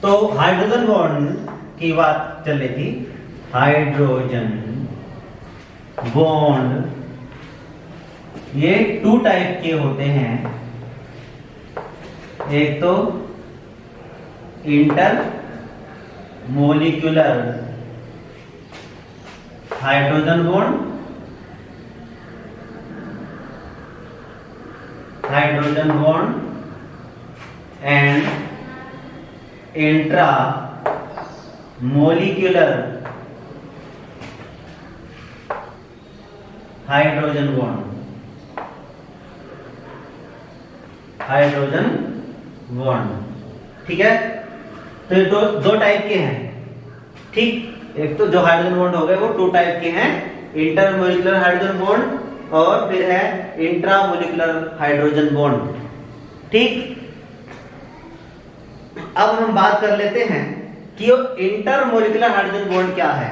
तो hydrogen bond की बात चल रही थी। हाइड्रोजन बॉन्ड ये 2 टाइप के होते हैं। एक तो inter molecular hydrogen bond, and intra molecular hydrogen bond. ठीक है, तो ये दो टाइप के हैं। ठीक, एक तो जो हाइड्रोजन बॉन्ड हो गए वो 2 टाइप के हैं, इंटर मोलिक्यूलर हाइड्रोजन बॉन्ड और फिर है इंट्रा मोलिक्यूलर हाइड्रोजन बॉन्ड। ठीक, अब हम बात कर लेते हैं कि वो इंटर मोलिक्यूलर हाइड्रोजन बॉन्ड क्या है।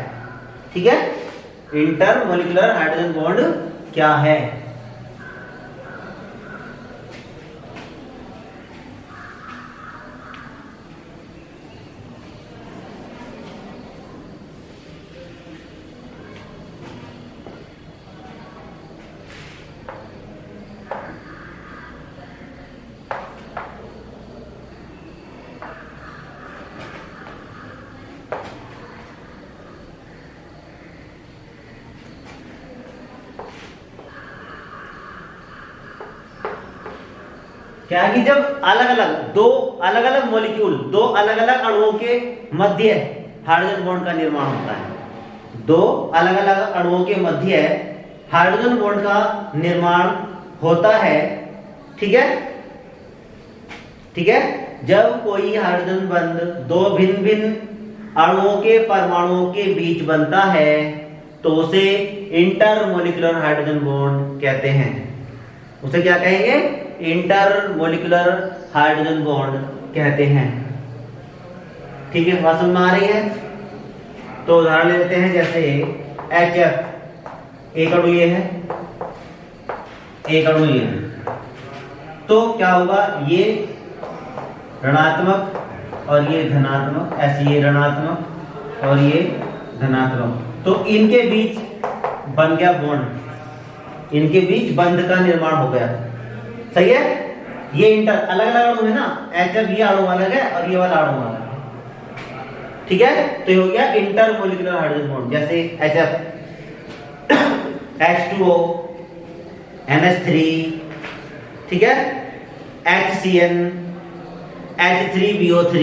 ठीक है, इंटर मोलिक्यूलर हाइड्रोजन बॉन्ड क्या है। क्या कि जब दो अलग अलग मॉलिक्यूल, 2 अलग अलग अणुओं के मध्य हाइड्रोजन बॉन्ड का निर्माण होता है। 2 अलग अलग अणुओं के मध्य हाइड्रोजन बॉन्ड का निर्माण होता है। ठीक है, ठीक है, जब कोई हाइड्रोजन बंध 2 भिन्न भिन्न अणुओं के परमाणुओं के बीच बनता है तो उसे इंटर मोलिकुलर हाइड्रोजन बॉन्ड कहते हैं। उसे क्या कहेंगे? इंटर मोलिकुलर हाइड्रोजन बॉन्ड कहते हैं। ठीक है, बात समझ में आ रही है? तो उदाहरण लेते हैं, जैसे HF, एक अणु ये है, एक अणु ये है, तो क्या होगा? ये ऋणात्मक और ये धनात्मक, ऐसे ये ऋणात्मक और ये धनात्मक, तो इनके बीच बन गया बॉन्ड, इनके बीच बंध का निर्माण हो गया। सही है? ये इंटर अलग अलग अणु है ना, HF ये अणु अलग है और ये वाला अणु अलग है। ठीक है, तो ये हो गया इंटर मोलिकुलर हाइड्रोजन बॉन्ड। जैसे HF H2O NH3, ठीक है, HCN H3BO3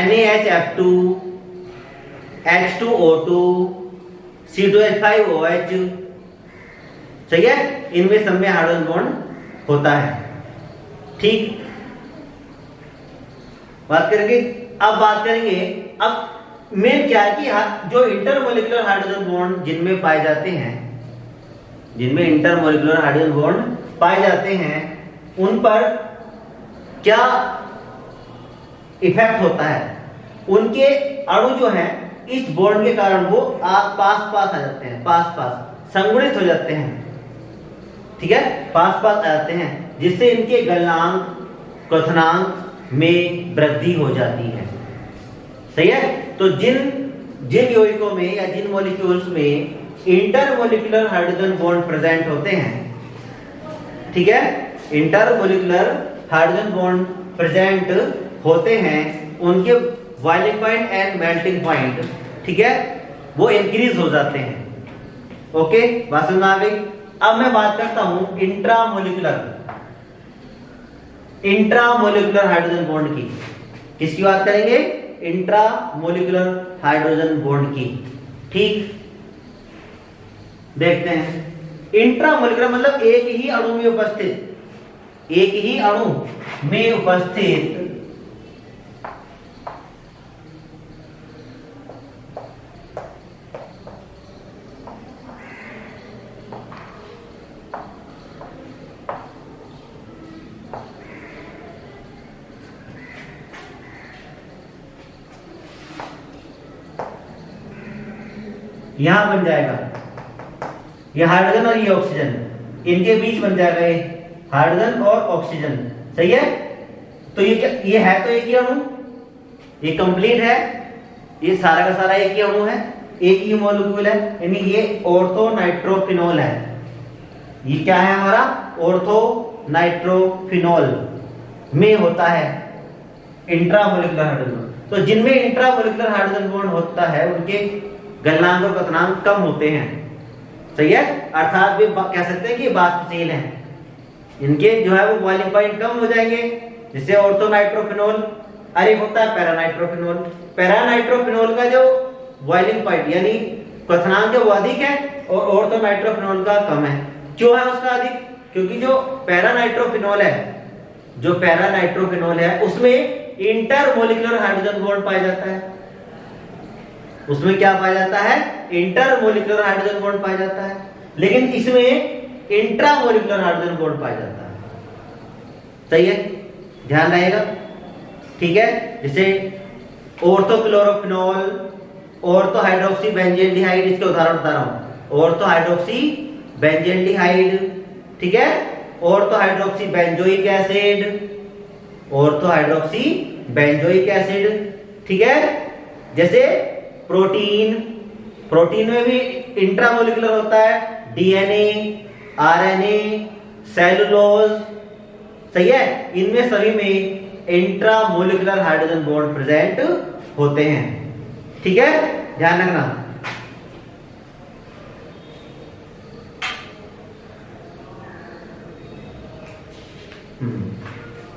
NaHF2 H2O2 C2H5OH। सही है, इनमें सब में हाइड्रोजन बॉन्ड होता है। ठीक, बात करेंगे, अब बात करेंगे, अब मेन क्या है कि जो इंटरमोलिकुलर हाइड्रोजन बॉन्ड जिनमें पाए जाते हैं, जिनमें इंटरमोलिकुलर हाइड्रोजन बॉन्ड पाए जाते हैं, उन पर क्या इफेक्ट होता है? उनके अणु जो हैं इस बॉन्ड के कारण वो पास पास आ जाते हैं, पास पास संगुणित हो जाते हैं। ठीक है, पास पास आ जाते हैं, जिससे इनके गलनांक क्वथनांक में वृद्धि हो जाती है। सही है, तो जिन यौगिकों में या जिन मॉलिक्यूल्स में इंटरमोलिकुलर हाइड्रोजन बॉन्ड प्रेजेंट होते हैं, ठीक है, इंटरमोलिकुलर हाइड्रोजन बॉन्ड प्रेजेंट होते हैं, उनके boiling point and melting point, ठीक है, वो इंक्रीज हो जाते हैं। ओके, बात समझ में आ गई? अब मैं बात करता हूं इंट्रामोलिकुलर हाइड्रोजन बॉन्ड की। किसकी बात करेंगे? इंट्रामोलिकुलर हाइड्रोजन बॉन्ड की। ठीक, देखते हैं। इंट्रामोलिकुलर मतलब एक ही अणु में उपस्थित, एक ही अणु में उपस्थित यहां बन जाएगा ये हाइड्रोजन और ये ऑक्सीजन, इनके बीच बन जाएगा ये हाइड्रोजन और ऑक्सीजन। सही है, तो ये क्या, ये है तो एक ही अणु, ये कंप्लीट है, ये सारा का सारा एक ही अणु है, एक ही मॉलिक्यूल है, यानी ये ऑर्थो नाइट्रोफिनॉल है। ये क्या है हमारा? ऑर्थो नाइट्रोफिनॉल में होता है इंट्रामोलिकुलर हाइड्रोजन बॉन्ड। तो जिनमें इंट्रामोलिकुलर हाइड्रोजन बॉन्ड होता है उनके गलनांक और कथनांक कम होते हैं, सही है, अर्थात वे कह सकते हैं कि वाष्पशील हैं, इनके जो है वो बॉइलिंग पॉइंट कम हो जाएंगे। जिससे ऑर्थो नाइट्रोफिनॉल और एक होता है पैरानाइट्रोफिनॉल। पैरानाइट्रोफिनॉल का जो बॉइलिंग पॉइंट यानी क्वथनांक जो वो अधिक है और ऑर्थो नाइट्रोफिनॉल का कम है। क्यों है उसका अधिक? क्योंकि जो पैरानाइट्रोफिनॉल है उसमें इंटरमोलिकुलर हाइड्रोजन बॉन्ड पाया जाता है। उसमें क्या पाया जाता है? इंटरमोलिकुलर हाइड्रोजन बॉन्ड पाया जाता है, लेकिन इसमें इंट्रामोलिकुलर हाइड्रोजन बॉन्ड पाया जाता है। सही है, ध्यान रहेगा, ठीक है। जैसे ऑर्थोक्लोरोफिनॉल, ऑर्थो हाइड्रोक्सी बेंजील्डिहाइड, इसके उदाहरण बता रहा हूं। ऑर्थो हाइड्रोक्सी बेंजील्डिहाइड, ठीक है, ortho hydroxy benzoic acid, ortho hydroxy benzoic acid, ठीक है। जैसे प्रोटीन में भी इंट्रामोलिकुलर होता है, डीएनए, आरएनए, सेलुलोज, सही है, इनमें सभी में इंट्रामोलिकुलर हाइड्रोजन बॉन्ड प्रेजेंट होते हैं, ठीक है, ध्यान रखना।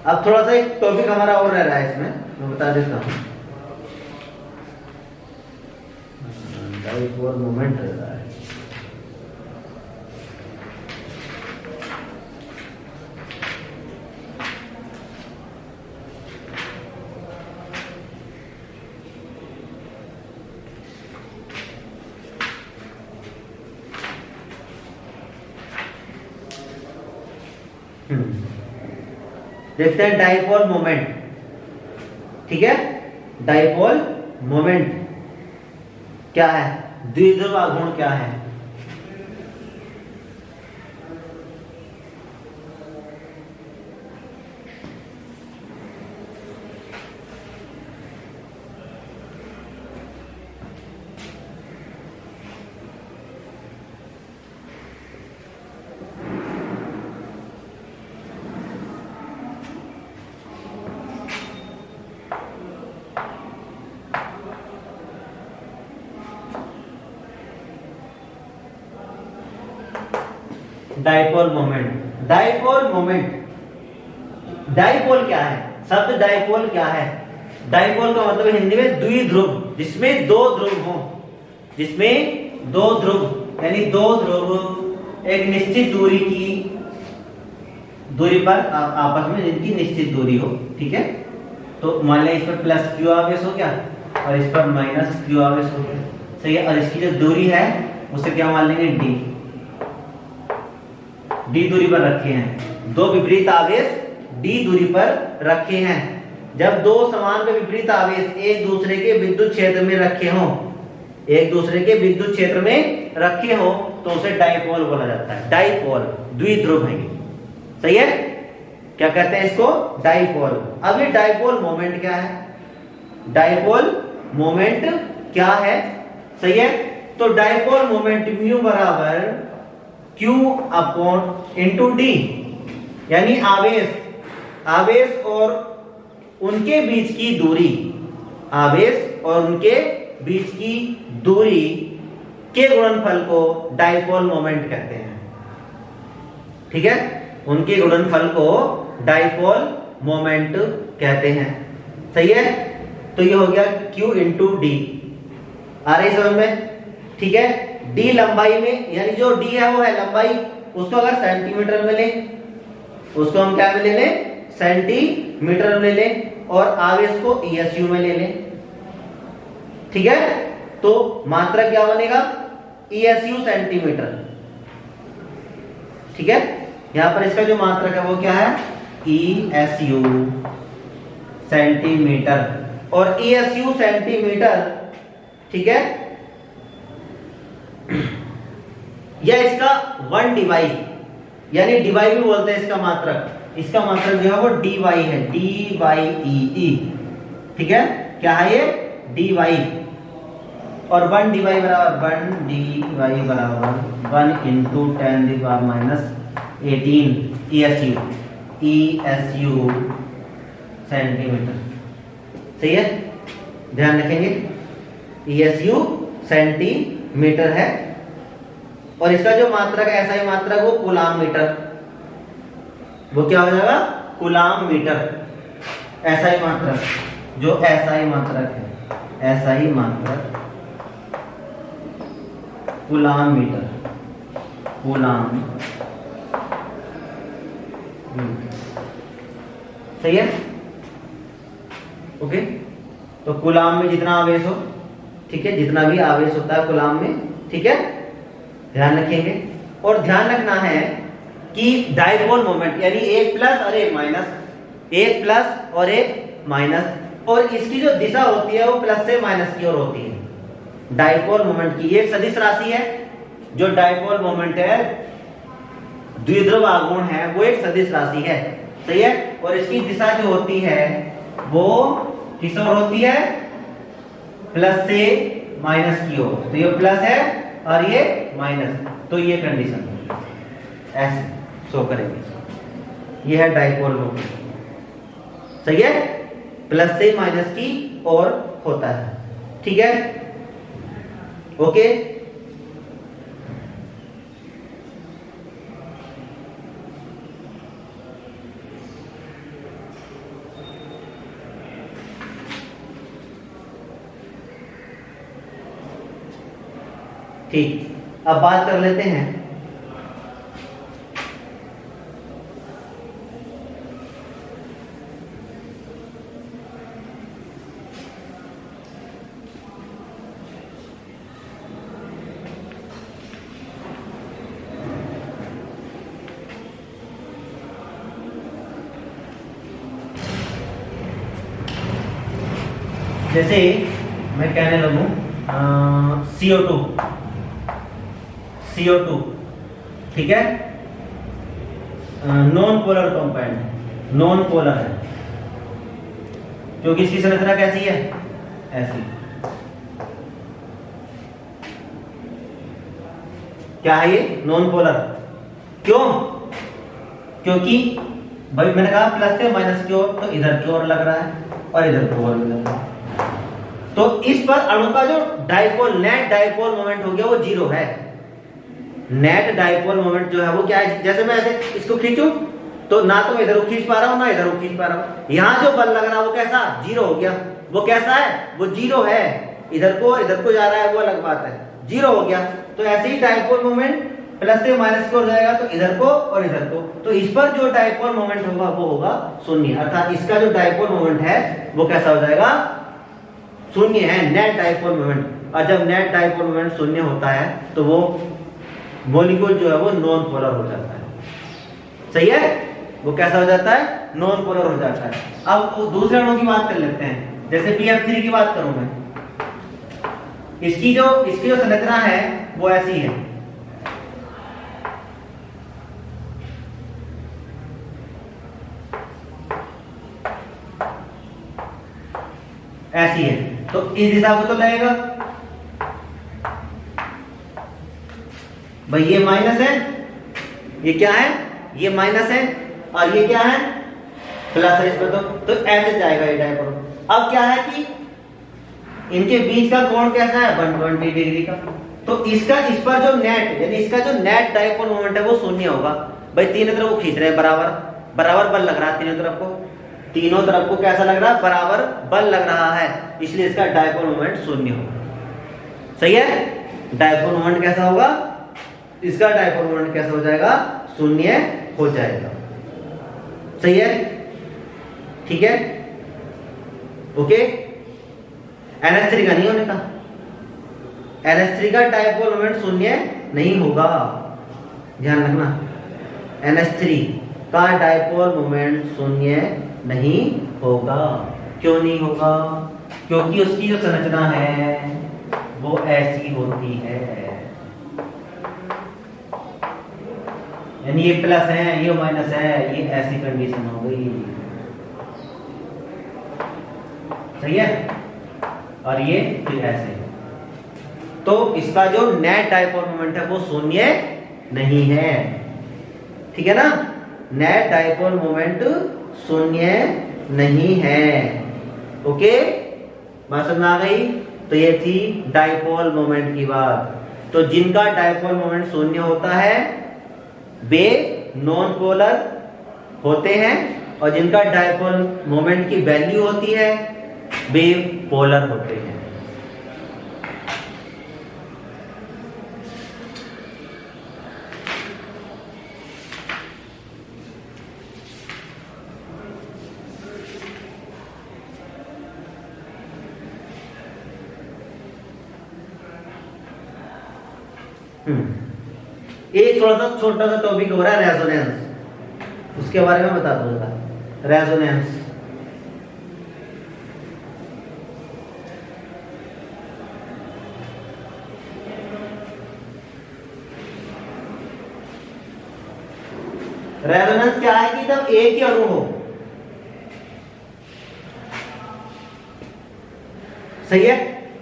अब थोड़ा सा एक टॉपिक हमारा और रह रहा है इसमें, मैं बता देता हूं। डाइपोल मोमेंट रह रहा है। देखते हैं डाइपोल मोमेंट, ठीक है। डाइपोल मोमेंट क्या है? द्विध्रुव आघूर्ण क्या है? Dipole moment. डाइपोल क्या है? शब्द डाइपोल क्या है? डाइपोल का मतलब हिंदी में द्विध्रुव, जिसमें दो ध्रुव हो, जिसमें दो ध्रुव यानी दो ध्रुव एक निश्चित दूरी पर आपस में जिनकी निश्चित दूरी हो, ठीक है। तो मान लें इस पर प्लस क्यू आवेश हो गया और इस पर माइनस क्यू आवेश हो गया, सही है। और इसकी जो दूरी है उसे क्या मान लेंगे? डी दूरी पर रखे हैं। दो विपरीत आवेश डी दूरी पर रखे हैं। जब दो समान व विपरीत आवेश एक दूसरे के विद्युत क्षेत्र में रखे हो, तो उसे डाइपोल बोला जाता है। डाइपोल द्विध्रुव है, सही है। क्या कहते हैं इसको? डाइपोल। अब ये डाइपोल मोमेंट क्या है? डाइपोल मोमेंट क्या है, सही है। तो डाइपोल मोमेंट म्यू बराबर Q अपॉन इंटू डी, यानी आवेश और उनके बीच की दूरी, के गुणनफल को डाइपोल मोमेंट कहते हैं, ठीक है। उनके गुणनफल को डाइपोल मोमेंट कहते हैं, सही है। तो ये हो गया Q इंटू डी, आ रही समझ में, ठीक है। डी लंबाई में, यानी जो डी है वो है लंबाई, उसको अगर सेंटीमीटर में लें, उसको हम क्या में ले लें? सेंटीमीटर में लें, और आवेश को ESU में ले लें, ठीक है। तो मात्रा क्या बनेगा? ESU सेंटीमीटर, ठीक है। यहां पर इसका जो मात्रक है वो क्या है? ESU सेंटीमीटर, और ESU सेंटीमीटर, ठीक है, या इसका 1 डिवाई, यानी डिवाई भी बोलते हैं इसका मात्रक। इसका मात्रक जो है वो dy है, DYEE, ठीक है। क्या है ये dy, और 1 dy बराबर 1 इंटू 10⁻18 ESU सेंटीमीटर। सही है, ध्यान रखेंगे ESU सेंटीमीटर है, और इसका जो मात्रक SI मात्रक वो कूलाम मीटर, वो क्या हो जाएगा कूलाम मीटर। SI मात्रक, जो SI मात्रक है, SI मात्रक कूलाम मीटर, कूलाम। सही है, ओके। तो कूलाम में जितना आवेश हो, ठीक है, जितना भी आवेश होता है कूलाम में, ठीक है, ध्यान रखेंगे। और ध्यान रखना है कि डाइपोल मोमेंट यानी एक प्लस और एक माइनस, एक प्लस और एक माइनस, और इसकी जो दिशा होती है वो प्लस से माइनस की ओर होती है। डाइपोल मोमेंट की एक सदिश राशि है, जो डाइपोल मोमेंट है, द्विध्रुव आघूर्ण है, वो एक सदिश राशि है। सही है, और इसकी दिशा जो होती है वो किस ओर होती है, प्लस से माइनस की ओर। तो ये प्लस है और ये माइनस, तो ये कंडीशन ऐसे शो करेंगे। ये है डाइपोल मोमेंट। सही है, प्लस से माइनस की ओर होता है, ठीक है, ओके। ठीक, अब बात कर लेते हैं जैसे मैं कहने लगूं CO2, ठीक है, non polar compound, non polar है, क्योंकि इसकी संरचना कैसी है, ऐसी। क्या है ये नॉन पोलर, क्यों, क्योंकि भाई मैंने कहा प्लस से माइनस की ओर, तो इधर की ओर लग रहा है और इधर की ओर भी लग रहा है। तो इस पर अणु का जो डाइपोल, नेट डाइपोल मोमेंट हो गया वो 0 है। नेट डाइपोल मोमेंट जो है वो क्या है, जैसे मैं ऐसे इसको खींचूं तो ना तो मैं इधर खींच पा रहा हूं ना इधर खींच पा रहा हूं। यहां जो बल लग रहा है वो कैसा 0 हो गया। वो कैसा है, वो 0 है। इधर को जा रहा है वो अलग बात है, 0 हो गया। तो ऐसे ही डाइपोल मोमेंट प्लस से माइनस की ओर जाएगा, तो इधर को और इधर को, तो इस पर जो डाइपोल मोमेंट होगा वो होगा 0, अर्थात इसका जो डाइपोल मोमेंट है वो कैसा हो जाएगा, 0 है, नेट डाइपोल मोमेंट। और जब नेट डाइपोल मोमेंट 0 होता है तो वो मॉलिक्यूल जो है वो नॉन पोलर हो जाता है। सही है, वो कैसा हो जाता है, नॉन पोलर हो जाता है। अब दूसरे अणु की बात कर लेते हैं, जैसे PF3 की बात करूं मैं, इसकी जो संरचना है वो ऐसी है, ऐसी है, तो इस दिशा को तो लगेगा भाई, ये माइनस है, ये क्या है, ये माइनस है, और ये क्या है प्लस है, इसमें तो ऐसे जाएगा ये डाइपोल। अब क्या है कि इनके बीच का कोण कैसा है, 120 डिग्री का। तो इसका इस पर जो नेट, यानी इसका जो नेट डाइपोल मोमेंट है वो 0 होगा। भाई तीनों तरफ को खींच रहे हैं, बराबर बल लग रहा है तीनों तरफ को कैसा लग रहा है, बराबर बल लग रहा है, इसलिए इसका डाइपोल मोमेंट 0 होगा। सही है, डाइपोल मोमेंट कैसा होगा, इसका डाइपोल मोमेंट कैसा हो जाएगा, 0 हो जाएगा। सही है, ठीक है, ओके। NH3 का नहीं होने का, NH3 का डाइपोल मोमेंट 0 नहीं होगा, ध्यान रखना। NH3 का डाइपोल मोमेंट 0 नहीं होगा। क्यों नहीं होगा, क्योंकि उसकी जो संरचना है वो ऐसी होती है, यानी ये प्लस है ये माइनस है, ये ऐसी कंडीशन हो गई। सही है, और ये फिर ऐसे। तो इसका जो नेट डाइपोल मोमेंट है वो शून्य नहीं है, ठीक है ना। नेट डाइपोल मोमेंट शून्य नहीं है। ओके, बात समझ में आ गई। तो ये थी डाइपोल मोमेंट की बात। तो जिनका डाइपोल मोमेंट शून्य होता है वे नॉन पोलर होते हैं, और जिनका डाइपोल मोमेंट की वैल्यू होती है वे पोलर होते हैं। एक थोड़ा सा छोटा सा टॉपिक हो रहा है रेजोनेंस, उसके बारे में बता दूंगा। रेजोनेंस रेजोनेंस क्या है कि जब एक ही अणु हो, सही है,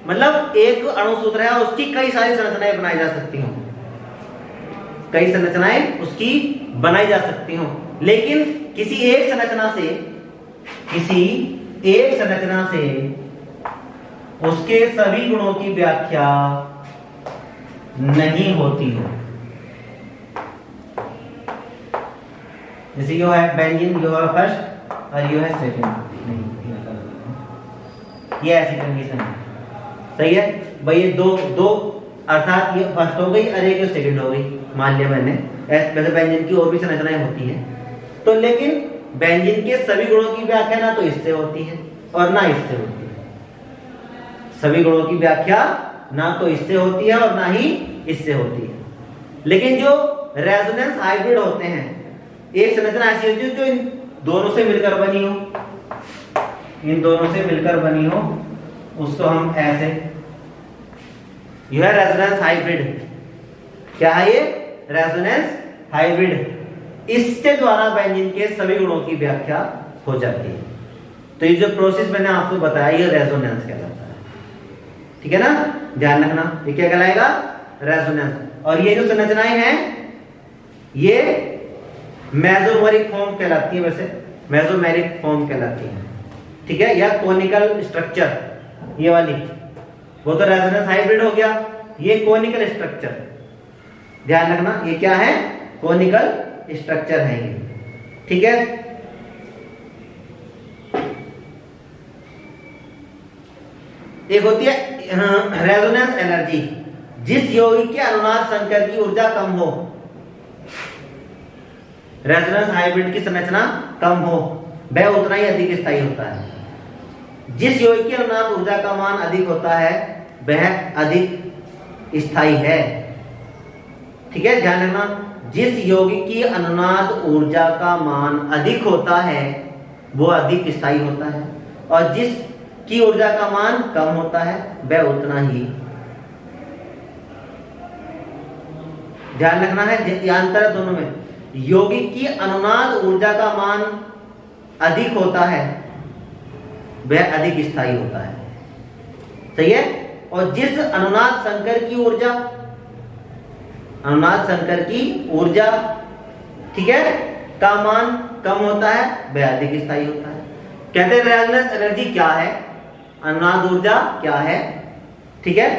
मतलब एक अणु सूत्र है उसकी कई सारी संरचनाएं बनाई जा सकती हो, कई संरचनाएं उसकी बनाई जा सकती हो, लेकिन किसी एक संरचना से उसके सभी गुणों की व्याख्या नहीं होती है। जैसे यो है बेंजीन, यो है फर्स्ट और यो है सेकंड, ये ऐसी कंडीशन है, सही है भाई। ये दो अर्थात ये फर्स्ट हो गई और एक सेकंड हो गई, मान लिया मैंने। वैसे बेंजीन की और भी संरचनाएं होती हैं, तो लेकिन बेंजीन के सभी गुणों की व्याख्या ना तो इससे होती है और ना इससे होती है। सभी गुणों की व्याख्या ना तो इससे होती है और ना ही इससे होती है। लेकिन जो रेजोनेंस हाइब्रिड होते हैं, एक संरचना ऐसी होती है जो इन दोनों से मिलकर बनी हो, इन दोनों से मिलकर बनी हो, उसको हम ऐसे, यह है रेजोनेंस हाइब्रिड। क्या है ये? Resonance hybrid. इसके द्वारा बेंजीन के सभी गुणों की व्याख्या हो जाती है। तो ये जो प्रोसेस मैंने आपको बताया ये रेजोनेंस कहलाता है, ठीक है ना, ध्यान रखना। ये क्या कहलाएगा? रेजोनेंस। और ये जो संरचनाएं हैं ये मेसोमेरिक फॉर्म कहलाती है, वैसे मेसोमेरिक फॉर्म कहलाती है, ठीक है, या कोनिकल स्ट्रक्चर। ये वाली वो तो रेजोनेंस हाइब्रिड हो गया, ये कोनिकल स्ट्रक्चर, ध्यान रखना, ये क्या है? कोनिकल स्ट्रक्चर है ये, ठीक है। एक होती है रेजोनेंस एनर्जी, जिस यौगिक के अनुनाद संकर की ऊर्जा कम हो, रेजोनेंस हाइब्रिड की संरचना कम हो, वह उतना ही अधिक स्थायी होता है। जिस यौगिक की अनुनाद ऊर्जा का मान अधिक होता है वह अधिक स्थायी है, ठीक है, ध्यान रखना। जिस यौगिक की अनुनाद ऊर्जा का मान अधिक होता है वो अधिक स्थायी होता है, और जिस की ऊर्जा का मान कम होता है वह उतना ही। ध्यान रखना है, ये अंतर है दोनों में। यौगिक की अनुनाद ऊर्जा का मान अधिक होता है वह अधिक स्थायी होता है, सही है। और जिस अनुनाद संकर की ऊर्जा, अनुनाद संकर की ऊर्जा, ठीक है, का मान कम होता है वह अधिक स्थायी होता है। कहते हैं रेजोनेंस एनर्जी क्या है, अनुनाद ऊर्जा क्या है, ठीक है।